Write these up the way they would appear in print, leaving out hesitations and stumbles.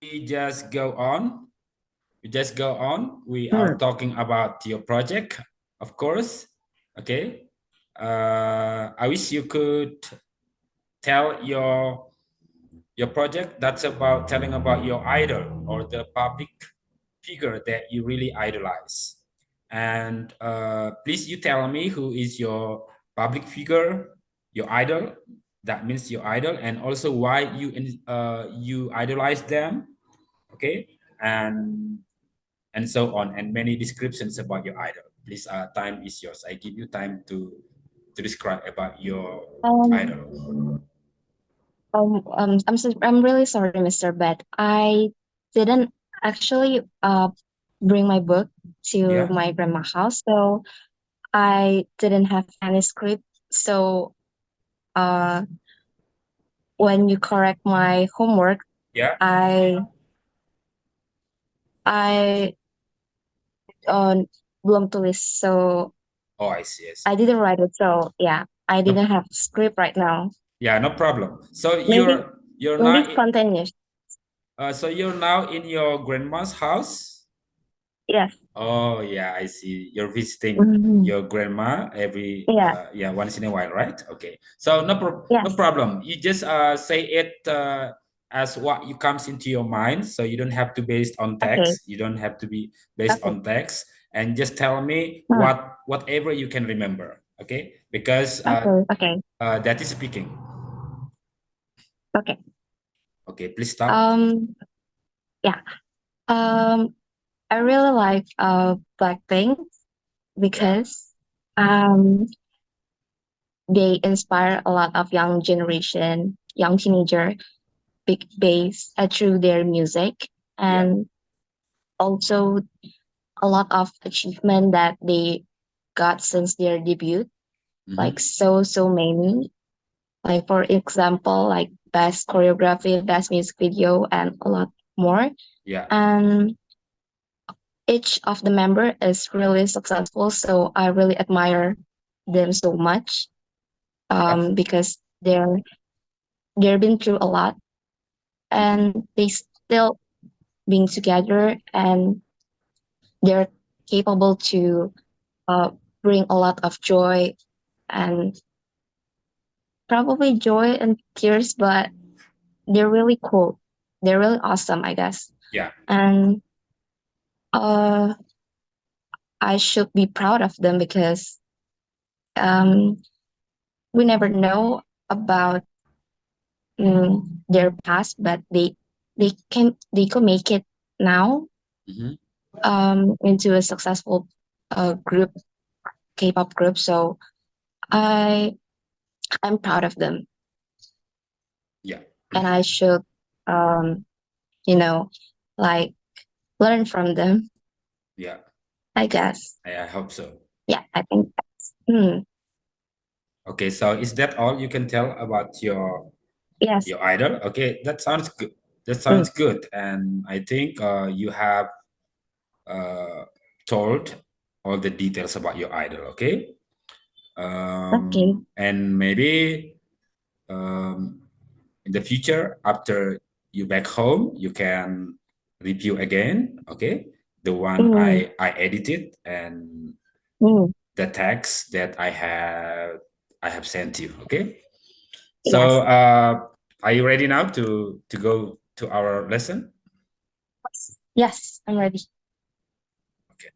we just go on. We just go on. We are Mm. talking about your project, of course. Okay. I wish you could tell your project that's about telling about your idol or the public figure that you really idolize. And please, you tell me who is your public figure, your idol. That means your idol, and also why you idolize them. Okay, and so on, and many descriptions about your idol. Please, time is yours. I give you time to describe about your Um, idol. I'm really sorry, Mr. Bet. I didn't actually bring my book to Yeah, my grandma's house, so I didn't have any script. So uh, when you correct my homework, yeah. I I uh, belum tulis, so Oh, I see. I see. I didn't write it. So yeah, I No, didn't have script right now. yeah, no problem. So Maybe you're maybe not. spontaneous. So you're now in your grandma's house. Yes. Oh yeah, I see. You're visiting Mhm. your grandma every Yeah. yeah, once in a while, right? Okay. So no Yes. problem. You just say it as what you comes into your mind. So you don't have to based on Okay. text. You don't have to be based Okay. on text. And just tell me Hmm. whatever you can remember. Okay? Because Okay. Okay. that is speaking. Okay. Okay, please start. Um. Yeah. Um. I really like Blackpink Yeah. because um they inspire a lot of young generation, young teenager, big bass through their music, Yeah. and also a lot of achievement that they got since their debut. Like Mm-hmm. so many. Like for example, like best choreography, best music video, and a lot more. Yeah. And each of the member is really successful, so I really admire them so much. Yeah. Because they've been through a lot, Mm-hmm. and they still being together, and they're capable to uh, bring a lot of joy, and probably joy and tears, but they're really cool. They're really awesome, I guess. Yeah. And uh, I should be proud of them because um, we never know about their past, but they could make it now Mm-hmm. into a successful group, K-pop group. So I I'm proud of them, Yeah. and I should um, you know like learn from them. Yeah. I guess. I hope so. Yeah, I think. Hmm. Okay, so is that all you can tell about Yes. your idol? Okay, that sounds good. That Mm. sounds good, and I think you have uh, told all the details about your idol. Okay, Okay. and maybe um, in the future, after you back home, you can review again. Okay, the one Mm. I edited and Mm. the text that I have sent you. Okay. So, Yes. are you ready now to go to our lesson? Yes, I'm ready. Okay.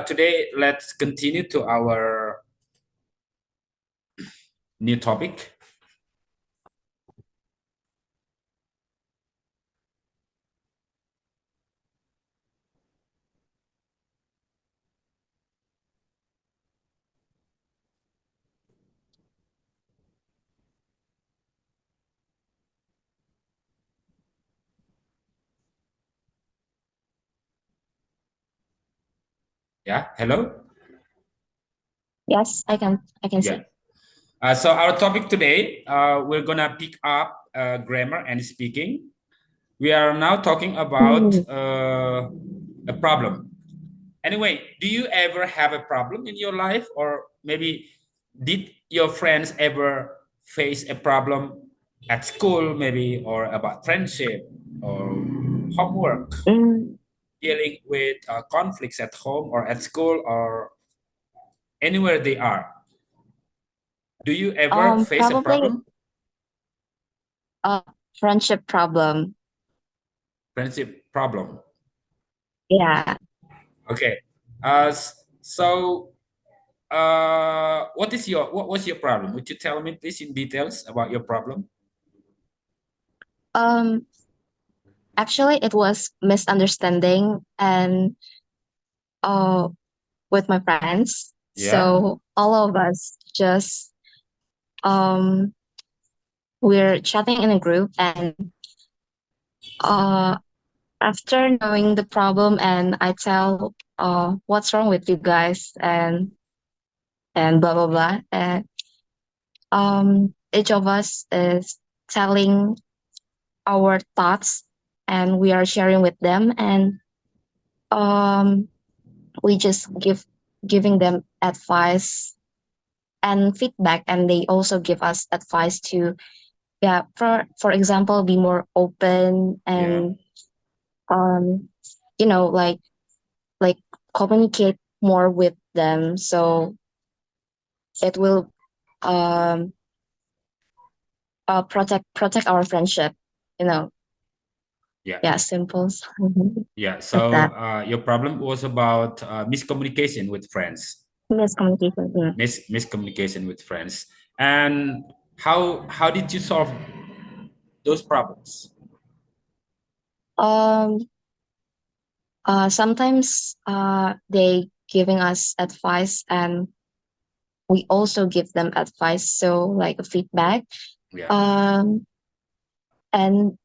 Today let's continue to our new topic. Yeah. Hello. Yes, I can Yeah. see. So our topic today, we're gonna pick up grammar and speaking. We are now talking about Mm. a problem. Anyway, do you ever have a problem in your life, or maybe did your friends ever face a problem at school, maybe, or about friendship or homework, Mm, dealing with conflicts at home or at school or anywhere they are? Do you ever face a probably problem? a friendship problem. Friendship problem. Yeah. Okay. So what was your problem? Would you tell me please in details about your problem? Um, Actually, it was misunderstanding and uh with my friends. Yeah. So all of us just um we're chatting in a group, and uh after knowing the problem, and I tell what's wrong with you guys, and blah blah blah, and each of us is telling our thoughts, and we are sharing with them, and um we just giving them advice and feedback, and they also give us advice to, yeah, for example, be more open, Yeah. and um like communicate more with them, so it will um protect our friendship, you know. Yeah. Yeah, simple. Yeah. Like So that. your problem was about miscommunication with friends. Miscommunication. Miscommunication with friends. And how did you solve those problems? um Sometimes they giving us advice, and we also give them advice, so like a feedback. Yeah. Um and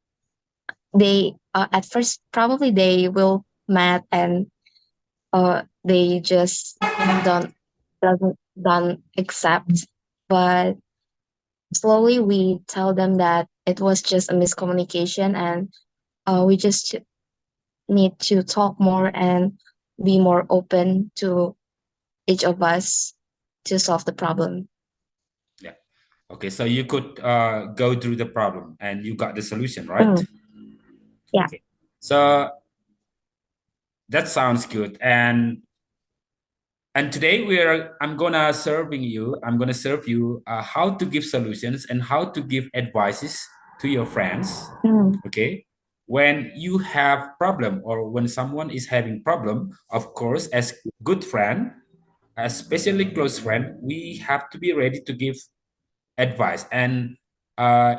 they at first probably they will mad, and they just don't don't accept, but slowly we tell them that it was just a miscommunication, and we just need to talk more and be more open to each of us to solve the problem. Yeah. Okay. So you could go through the problem and you got the solution, right? Mm, yeah. Okay. So that sounds good. And today I'm gonna serve you how to give solutions and how to give advices to your friends. Mm, Okay. When you have problem or when someone is having problem, of course, as good friend, especially close friend, we have to be ready to give advice. And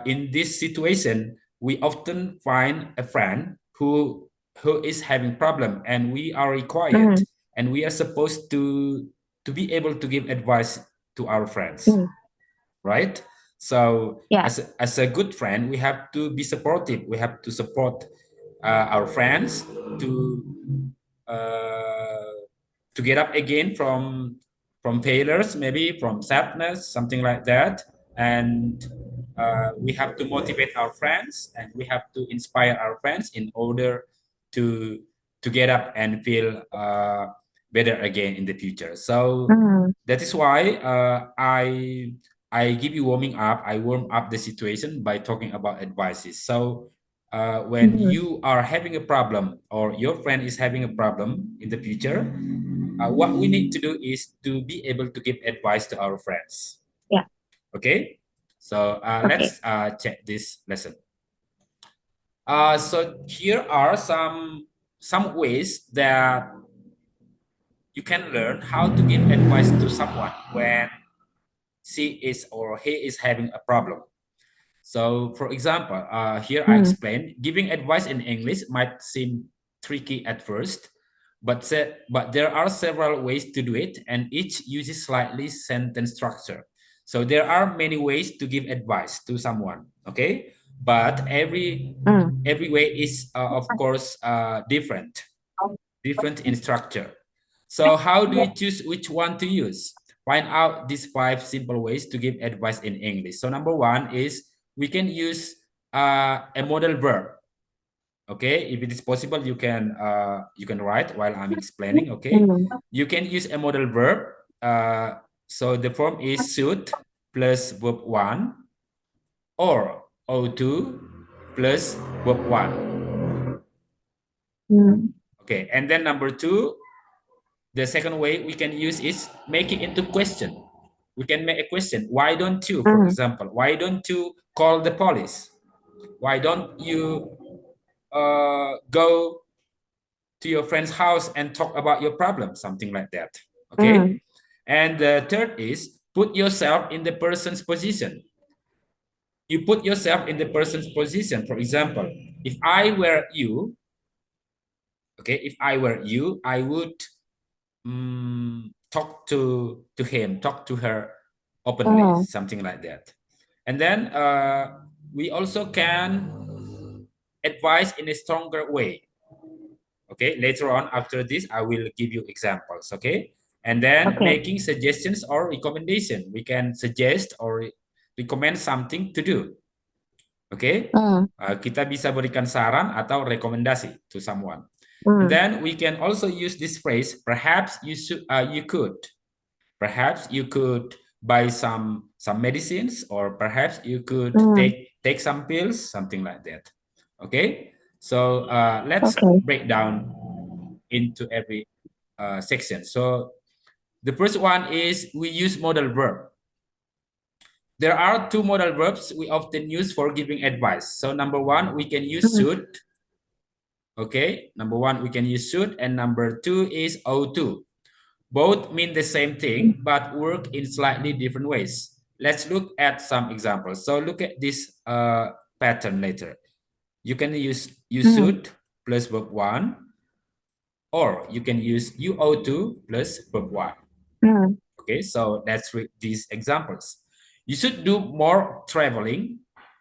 in this situation, we often find a friend who is having problem, and we are required mm, and we are supposed to be able to give advice to our friends, mm, right? So yeah. as a good friend, we have to be supportive. We have to support our friends to uh, to get up again from failures, maybe from sadness, something like that. And we have to motivate our friends, and we have to inspire our friends in order to to get up and feel better again in the future. So Mm, that is why I give you warming up. I warm up the situation by talking about advices. So when mm, you are having a problem or your friend is having a problem in the future, what we need to do is to be able to give advice to our friends. yeah. Okay, so Okay. let's check this lesson. So here are some ways that you can learn how to give advice to someone when she is or he is having a problem. So, for example, here I Mm, explain giving advice in English might seem tricky at first, but there are several ways to do it, and each uses slightly sentence structure. So there are many ways to give advice to someone. Okay, but mm, every way is of course different in structure. So how do you choose which one to use? Find out these 5 simple ways to give advice in English. So number one is we can use a modal verb. Okay, if it is possible, you can write while I'm explaining. Okay, mm, you can use a modal verb. So the form is should plus verb 1 or O2 plus verb 1. Okay, and then number 2, the second way we can use is make it into question. We can make a question. Why don't you, for example, why don't you call the police? Why don't you go to your friend's house and talk about your problem? Something like that. Okay. And the third is put yourself in the person's position. You put yourself in the person's position. For example, if I were you, okay, if I were you, I would talk to him, talk to her openly, something like that. And then we also can advise in a stronger way. Okay, later on after this, I will give you examples. Okay, and then making suggestions or recommendation. We can suggest or recommend something to do. Okay, kita bisa berikan saran atau rekomendasi to someone. And then we can also use this phrase. Perhaps you should, you could buy some medicines, or perhaps you could take some pills, something like that. Okay, so let's break down into every section. So the first one is we use modal verb. There are two modal verbs we often use for giving advice. So number one, we can use should. Okay, number one, we can use should, and number two is ought to. Both mean the same thing, but work in slightly different ways. Let's look at some examples. So look at this pattern later. You can use you should plus verb one, or you can use you ought to plus verb one. Okay, so let's read these examples. You should do more traveling.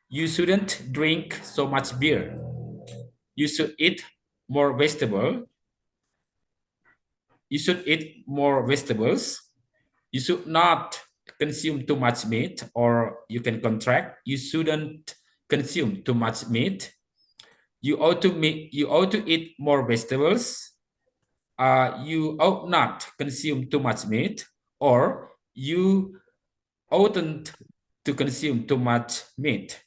You shouldn't drink so much beer. You should eat more vegetable. You should eat more vegetables. You should not consume too much meat, or you can contract. You shouldn't consume too much meat. You ought to eat more vegetables. You ought not consume too much meat, or you oughtn't to consume too much meat.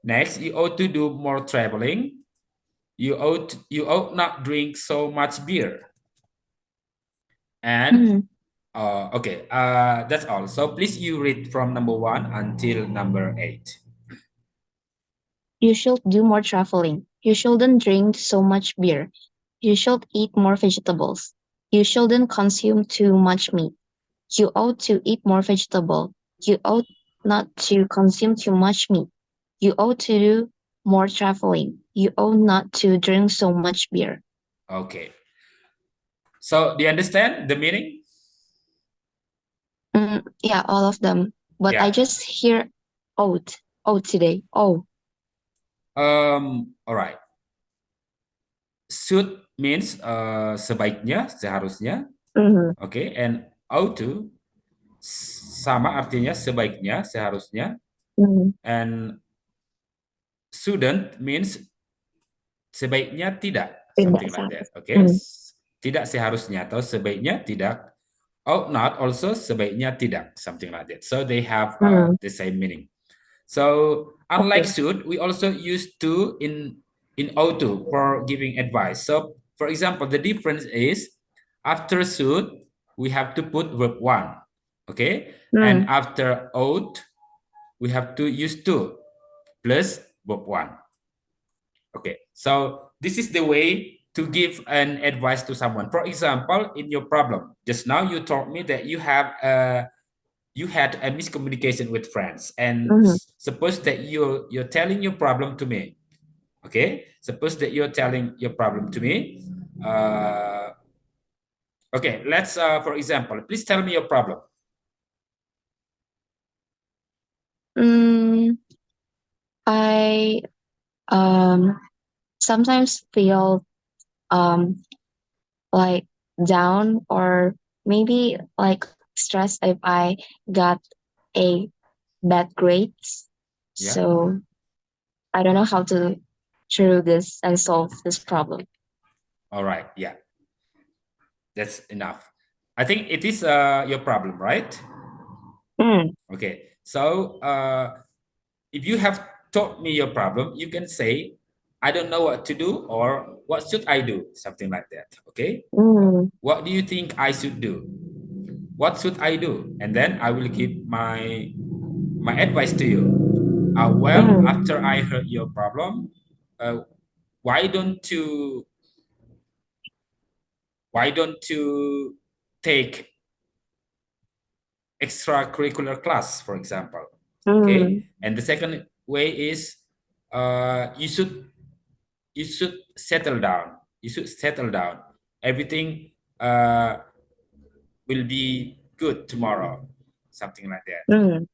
Next, you ought to do more traveling. You ought not drink so much beer. And okay, that's all. So please you read from number 1 until number 8. You should do more traveling. You shouldn't drink so much beer. You should eat more vegetables. You shouldn't consume too much meat. You ought to eat more vegetable. You ought not to consume too much meat. You ought to do more traveling. You ought not to drink so much beer. Okay. So do you understand the meaning? Yeah, all of them. But I just hear ought today. Oh. All right. Should means sebaiknya, seharusnya. Okay, and ought to sama artinya sebaiknya, seharusnya. And shouldn't means sebaiknya tidak, something like that. Okay, tidak seharusnya atau sebaiknya tidak. Ought not also sebaiknya tidak, something like that. So they have the same meaning. So unlike should, we also use to in ought to for giving advice. So for example, the difference is after should we have to put verb one, okay, and after ought we have to use to plus verb one. Okay, so this is the way to give an advice to someone. For example, in your problem, just now you told me that you had a miscommunication with friends, and suppose that you're telling your problem to me. Okay, suppose that you're telling your problem to me. Okay, let's for example, please tell me your problem. I sometimes feel like down, or maybe like stressed if I got a bad grades. So I don't know how to through this and solve this problem. All right, yeah, that's enough. I think it is your problem, right? Mm. Okay, so if you have told me your problem, you can say, I don't know what to do, or what should I do? Something like that. Okay. Mm. What do you think I should do? What should I do? And then I will give my advice to you. Well, Mm. after I heard your problem, why don't you take extracurricular class, for example? Okay. Mm. And the second way is you should settle down. You should settle down. Everything will be good tomorrow, something like that. Mm.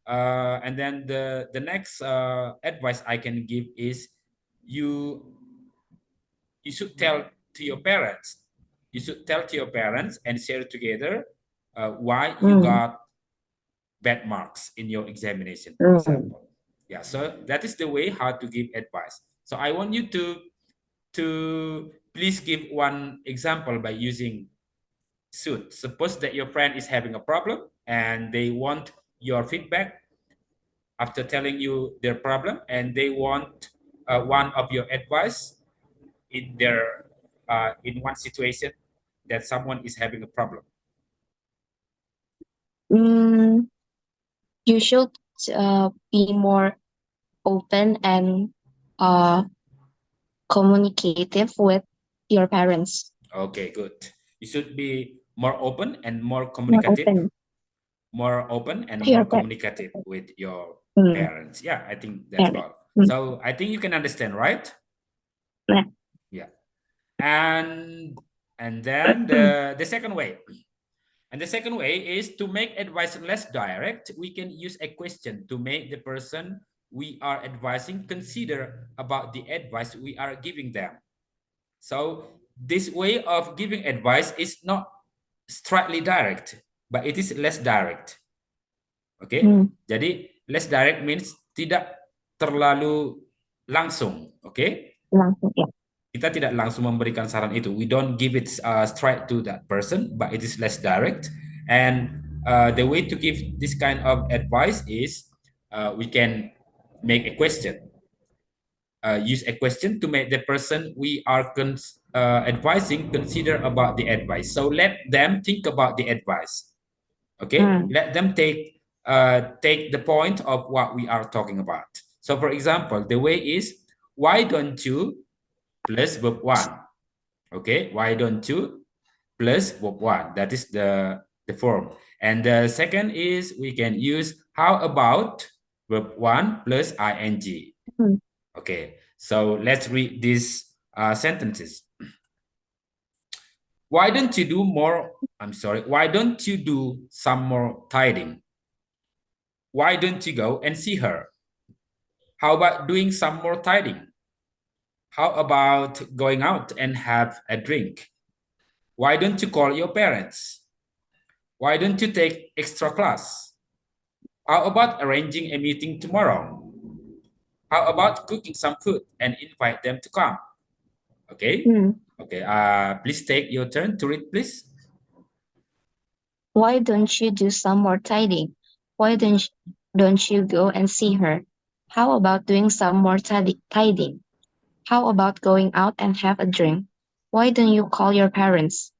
And then the next advice I can give is you you should tell to your parents. You should tell to your parents and share together why you Mm. got bad marks in your examination, for Mm. example. Yeah, so that is the way how to give advice. So I want you to please give one example by using should. Suppose that your friend is having a problem and they want your feedback after telling you their problem, and they want one of your advice in their in one situation that someone is having a problem. Mm. You should be more open and uh, communicative with your parents. Okay, good. You should be more open and more More communicative, open more open and to your more parents. communicative with your Mm. parents. Yeah, I think that's Parents. all. Mm. So I think you can understand, right? Yeah. Yeah. And then the second way. And the second way is to make advice less direct. We can use a question to make the person we are advising consider about the advice we are giving them. So this way of giving advice is not strictly direct, but it is less direct. Okay, Mm. jadi less direct means tidak terlalu langsung. Okay, Langsung, ya. kita tidak langsung memberikan saran itu. We don't give it straight to that person, but it is less direct. And the way to give this kind of advice is we can make a question. Use a question to make the person we are advising consider about the advice. So let them think about the advice. Okay, Mm. let them take the point of what we are talking about. So, for example, the way is why don't you plus verb one. Okay, why don't you plus verb one. That is the form. And the second is we can use how about verb one plus ing. Mm. Okay, so let's read these sentences. Why don't you do more? I'm sorry. Why don't you do some more tidying? Why don't you go and see her? How about doing some more tidying? How about going out and have a drink? Why don't you call your parents? Why don't you take extra class? How about arranging a meeting tomorrow? How about cooking some food and invite them to come? Okay. Mm. Okay. Please take your turn to read, please. Why don't you do some more tidying? Why don't you go and see her? How about doing some more tidying? How about going out and have a drink? Why don't you call your parents?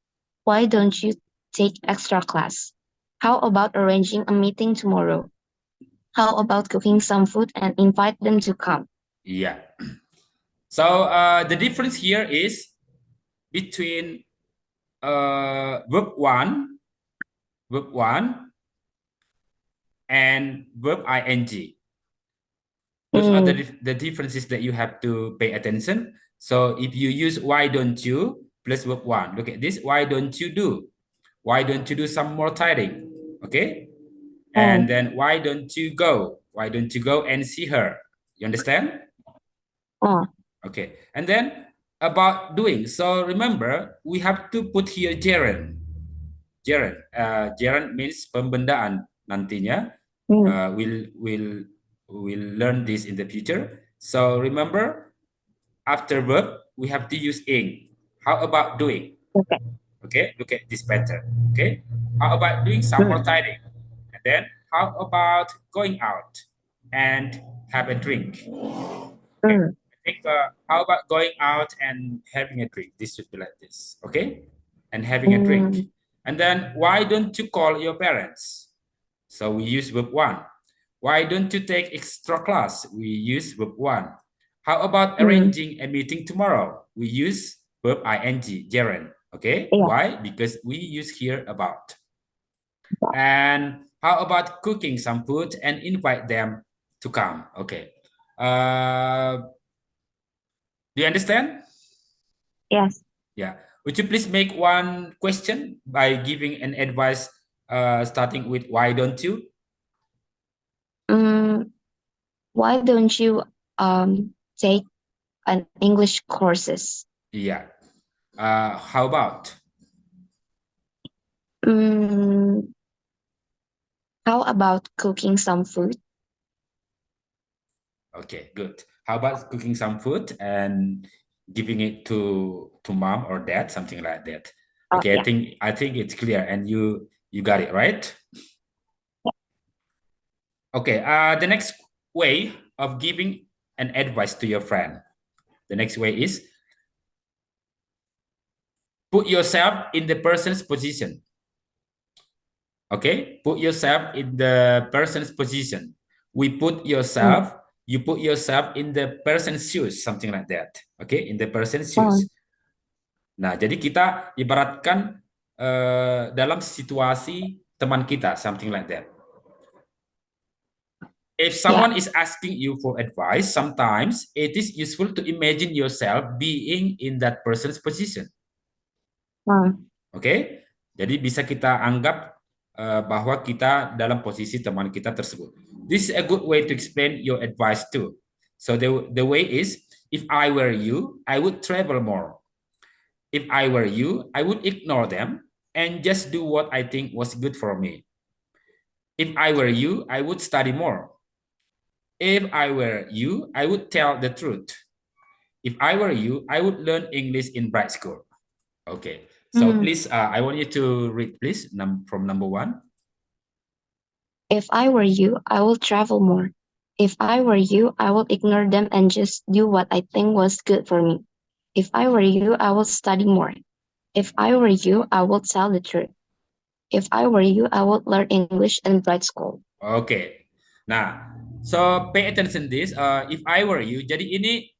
Why don't you take extra class? How about arranging a meeting tomorrow? How about cooking some food and invite them to come? Yeah. So the difference here is between verb one, and verb ing. Those are Mm. the differences that you have to pay attention. So if you use why don't you plus verb one, look at this. Why don't you do? Why don't you do some more tidying? Okay. And Oh, then why don't you go? Why don't you go and see her? You understand? oh, Okay. And then about doing. So remember, we have to put here gerund. Gerund. Gerund means pembendaan nantinya. mm, We'll learn this in the future. So remember, after verb, we have to use ing. How about doing? okay. Okay, look at this pattern. Okay, how about doing some more Mm, tidying? And then how about going out and have a drink? Okay. Mm. I think, how about going out and having a drink? This should be like this, okay? And having a drink. Mm. And then, why don't you call your parents? So we use verb one. Why don't you take extra class? We use verb one. How about Mm. arranging a meeting tomorrow? We use verb ing, gerund. Okay, Yeah. why? Because we use here about. And how about cooking some food and invite them to come? Okay. Do you understand? Yes. Yeah. Would you please make one question by giving an advice starting with why don't you? Mm. Why don't you take an English courses? Yeah. How about? Mm. How about cooking some food? Okay, good. How about cooking some food and giving it to mom or dad, something like that? Oh, Okay, yeah. I think it's clear, and you got it right. Okay. The next way of giving an advice to your friend. The next way is put yourself in the person's position. Okay, put yourself in the person's position. Mm. You put yourself in the person's shoes, something like that. Okay, in the person's Mm. shoes. Nah, jadi kita ibaratkan dalam situasi teman kita, something like that. If Yeah. someone is asking you for advice, sometimes it is useful to imagine yourself being in that person's position. Mm. Oke, jadi bisa kita anggap bahwa kita dalam posisi teman kita tersebut. This is a good way to explain your advice too. So the way is, if I were you, I would travel more. If I were you, I would ignore them and just do what I think was good for me. If I were you, I would study more. If I were you, I would tell the truth. If I were you, I would learn English in bright school. Okay. So Mm. please, I want you to read, please, from number one. If I were you, I will travel more. If I were you, I will ignore them and just do what I think was good for me. If I were you, I will study more. If I were you, I will tell the truth. If I were you, I would learn English in bright school. Okay. Nah, so pay attention this. If I were you, jadi ini,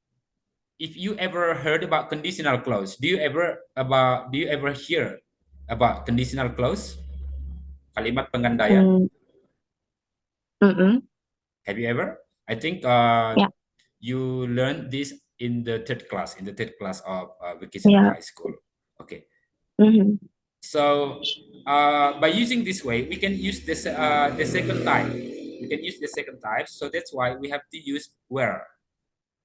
if you ever heard about conditional clause, do you ever hear about conditional clause? Kalimat pengandaian. Mm. Mm-mm. Have you ever? I think Yeah. you learned this in the third class of vocational Yeah. high school. Okay. Mm-hmm. So by using this way, we can use this the second type. We can use the second type. So that's why we have to use where.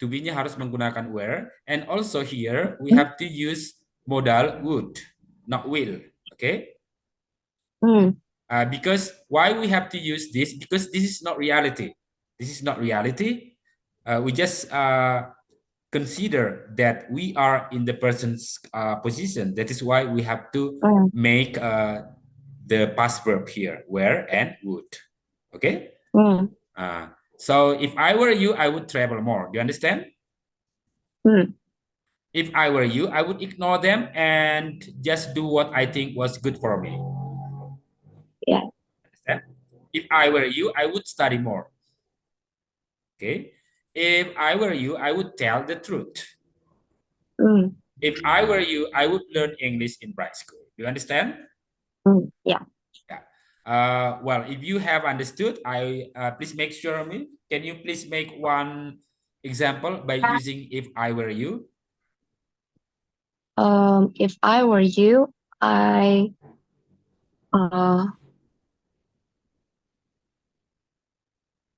To be-nya harus menggunakan where. And also here we have to use modal would, not will. Okay. Mm. Because why we have to use this? Because this is not reality. This is not reality. We just consider that we are in the person's position. That is why we have to Mm. make the past verb here, where and would. Okay. Mm. So if I were you, I would travel more. Do you understand? Mm. If I were you, I would ignore them and just do what I think was good for me. Yeah. Understand? If I were you, I would study more. Okay. If I were you, I would tell the truth. Mm. If I were you, I would learn English in bright school. Do you understand? Mm. Yeah. Yeah. Well, if you have understood, I please make sure of me. Can you please make one example by using if I were you? If I were you, uh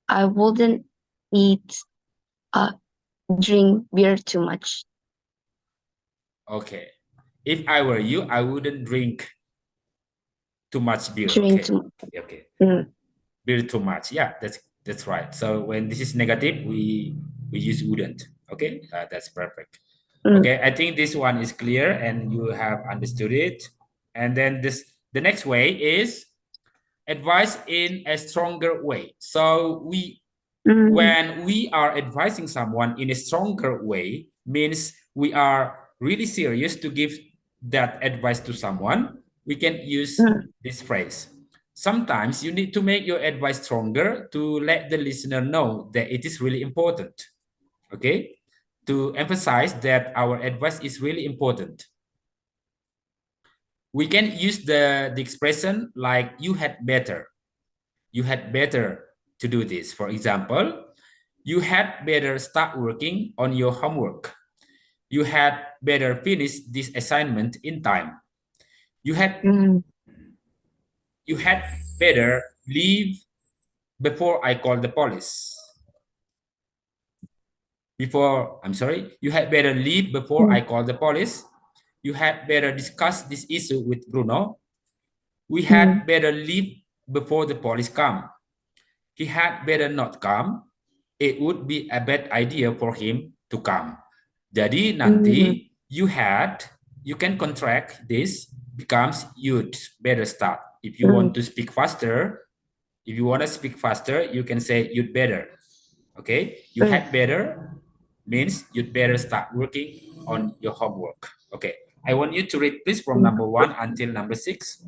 I wouldn't eat drink beer too much. Okay. If I were you, I wouldn't drink too much beer. Drink Okay. too much. Okay. Mm. Beer too much. Yeah, that's right. So when this is negative, we use wouldn't. Okay. That's perfect. Mm. Okay. I think this one is clear and you have understood it. And then the next way is advise in a stronger way. So Mm. when we are advising someone in a stronger way, means we are really serious to give that advice to someone, we can use this phrase. Sometimes you need to make your advice stronger to let the listener know that it is really important. Okay? To emphasize that our advice is really important. We can use the expression like you had better. You had better to do this. For example, you had better start working on your homework. You had better finish this assignment in time. You had better leave before I call the police. You had better leave before I call the police. You had better discuss this issue with Bruno. We had better leave before the police come. He had better not come. It would be a bad idea for him to come. Jadi nanti you can contract this becomes you'd better start. If you want to speak faster, you can say you'd better. Okay, you had better means you'd better start working on your homework. Okay, I want you to read please from number 1 until number 6.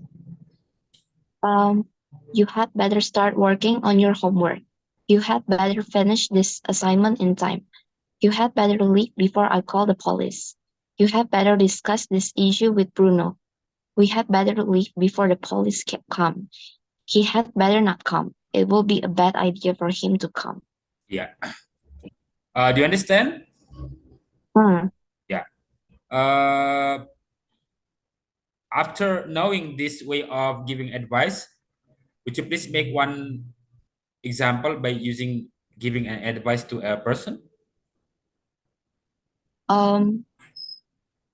You had better start working on your homework. You had better finish this assignment in time. You had better leave before I call the police. You had better discuss this issue with Bruno. We had better leave before the police come. He had better not come. It will be a bad idea for him to come. Yeah. Do you understand? Yeah. After knowing this way of giving advice, would you please make one example by giving an advice to a person?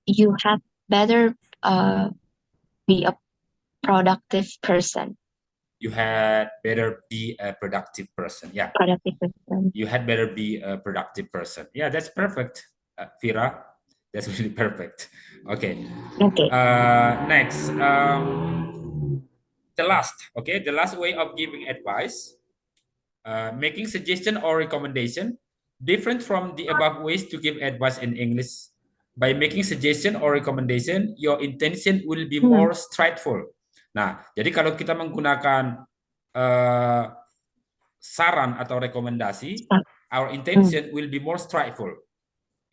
You had better be a productive person. You had better be a productive person. Yeah. Productive person. You had better be a productive person. Yeah, that's perfect, Fira. That's really perfect. Okay. Okay. Next, the last way of giving advice, making suggestion or recommendation, different from the above ways to give advice in English. By making suggestion or recommendation, your intention will be more straightforward. Nah, jadi kalau kita menggunakan saran atau rekomendasi, our intention will be more straightforward.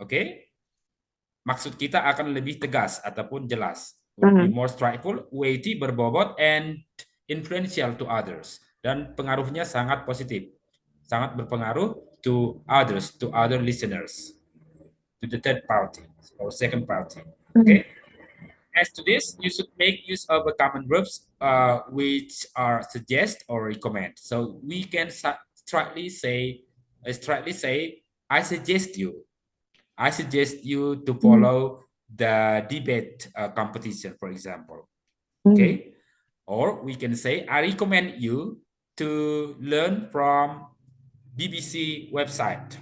Okay? Maksud kita akan lebih tegas ataupun jelas. Will be more straightforward, weighty, berbobot, and influential to others. Dan pengaruhnya sangat positif. Sangat berpengaruh to others, to other listeners, to the third party or second party. Okay? As to this, you should make use of the common verbs which are suggest or recommend. So we can straightly say, I suggest you to follow the debate competition, for example. Okay? Or we can say, I recommend you to learn from BBC website.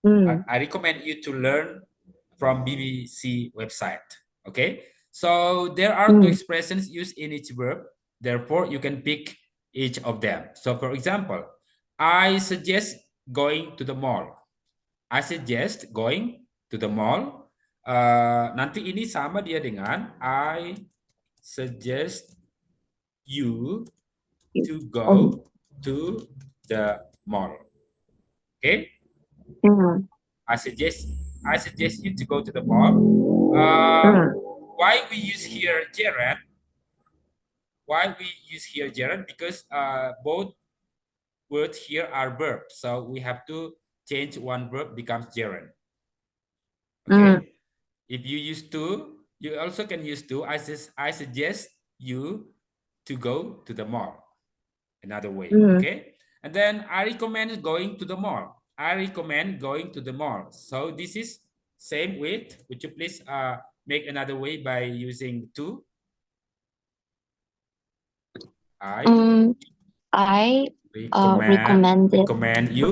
I recommend you to learn from BBC website. Okay, so there are two expressions used in each verb. Therefore, you can pick each of them. So, for example, I suggest going to the mall. I suggest going to the mall. Nanti ini sama dia dengan I suggest you to go to the mall. Okay. I suggest you to go to the mall. Why we use here gerund? Because both words here are verbs, so we have to change one verb becomes gerund. Okay. If you use to, you also can use to. I suggest you to go to the mall. Another way. Okay. And then I recommend going to the mall. I recommend going to the mall. So this is same with, would you please make another way by using to? I recommend you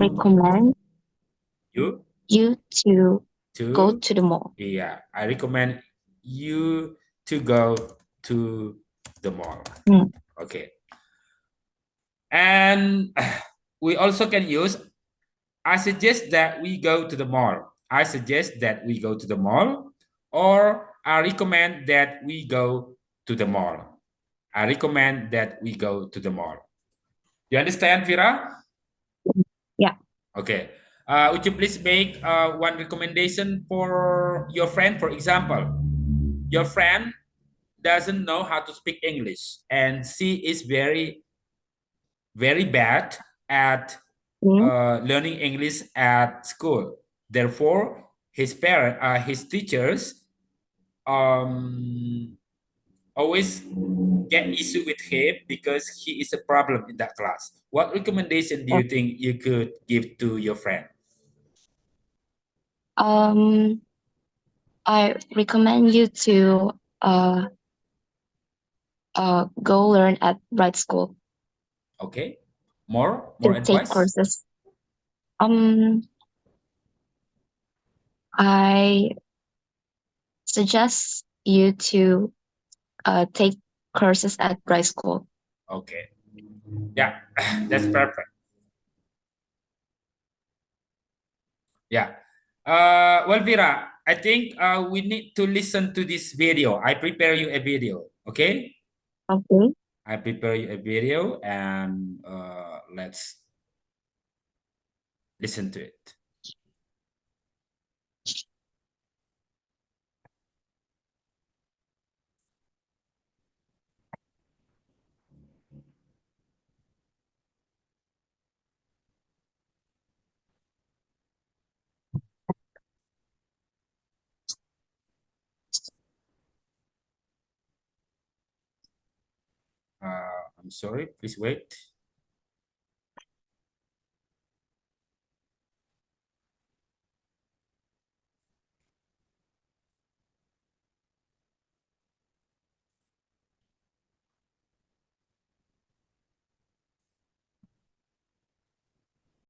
to go to the mall. Yeah, I recommend you to go to the mall. Okay. And we also can use, I suggest that we go to the mall. I suggest that we go to the mall, or I recommend that we go to the mall. I recommend that we go to the mall. You understand, Vira? Yeah. Okay. Would you please make one recommendation for your friend? For example, your friend doesn't know how to speak English, and she is very, very bad at Mm, learning English at school. Therefore, his teachers, um, always get issue with him because he is a problem in that class. What recommendation do yeah. you think you could give to your friend? Um, I recommend you to go learn at Bright School Okay, more to take advice. courses. Um, I suggest you to take courses at Bright School. Okay, yeah, that's perfect. Yeah. Well, Vera, I think we need to listen to this video. I prepare you a video. Okay. Okay. I prepare you a video, and let's listen to it. I'm sorry. Please wait.